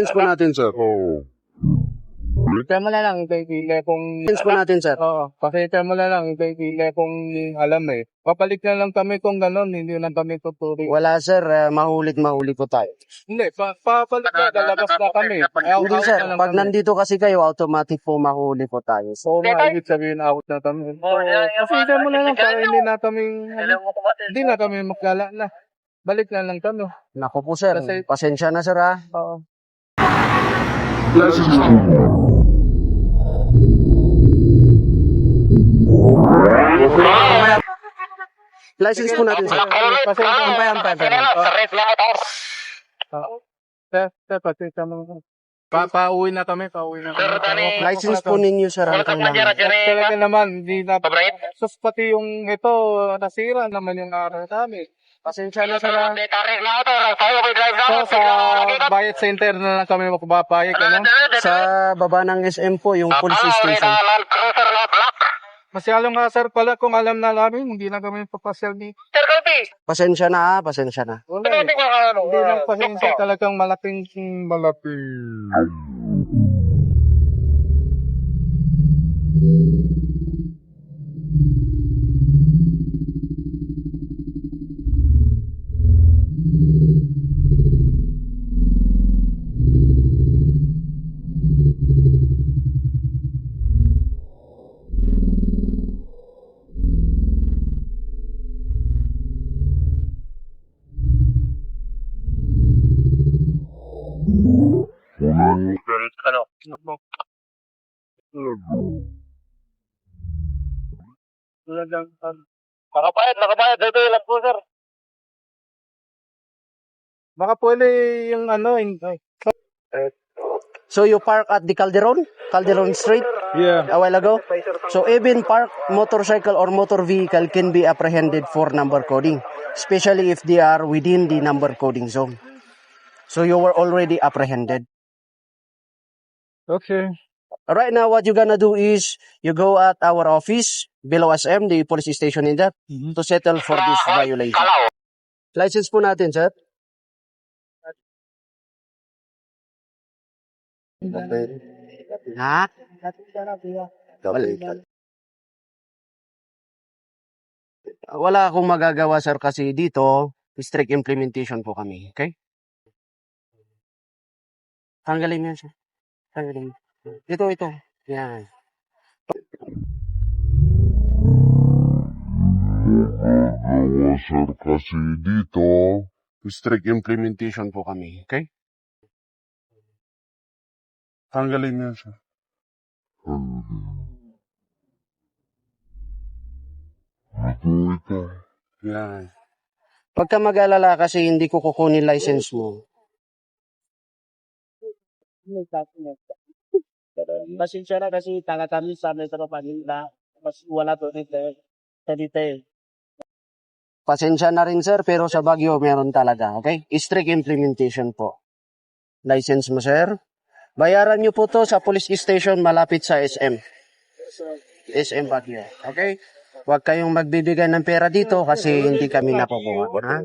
License po natin, sir. Pasensya mo na lang, kaya kung... License po natin, sir. Oo, pasensya mo na lang, kaya kung alam eh. Papalik na lang kami kung gano'n, hindi na kami tutuloy. Wala, sir. Mahuli po tayo. Hindi, papalik na, lalabas na kami. Hindi, sir. Pag nandito kasi kayo, automatic po mahuli po tayo. Oo, ibig sabihin out na kami. Pasensya mo na lang para hindi na kami, hindi na kami maglalala. Balik na lang kami. Naku po, sir. Kasi- Pasensya na, sir, ha? Oo. License po natin, sir. Pasensya mo. Pauwi na kami. License po ninyo, sir. Ang kailangan. Talaga naman, hindi na. Sus, pati yung ito, nasira naman yung araw namin. Pasensya na sa lang. So, sa bayad center na lang kami magpapayag, ano? Sa baba ng SM po, yung police station. Masyadong nga, sir, pala kung alam na namin, hindi na kami papasyal ni... Pasensya na, ha? Pasensya na. Wala eh. Hindi lang pasensya, talagang malaking... Nakapayad. Dito lang po, sir. Baka pwede yung ano, So you park at the Calderon Street a while ago? So even parked motorcycle or motor vehicle can be apprehended for number coding, especially if they are within the number coding zone. So you were already apprehended. Okay. Right now, what you're gonna do is you go at our office below SM, the police station in that, to settle for this violation. License po natin, sir. Ha? Wala akong magagawa, sir, kasi dito, strict implementation po kami. Okay? Tanggalin mo yan, sir. Tanggalin mo. Ito. Yan. Sir, kasi dito, strict implementation po kami. Okay? Tanggalin mo yan, sir. Ito. Yan. Pagka mag-alala kasi hindi ko kukunin license mo. Pasensya na kasi kami sa metro Manila. Mas wala to dito. Pasensya na rin, sir, pero sa Baguio meron talaga, okay? Strict implementation po. License mo, sir. Bayaran nyo po to sa police station malapit sa SM. SM Baguio, okay? Huwag kayong magbibigay ng pera dito kasi hindi kami napupungan, ha?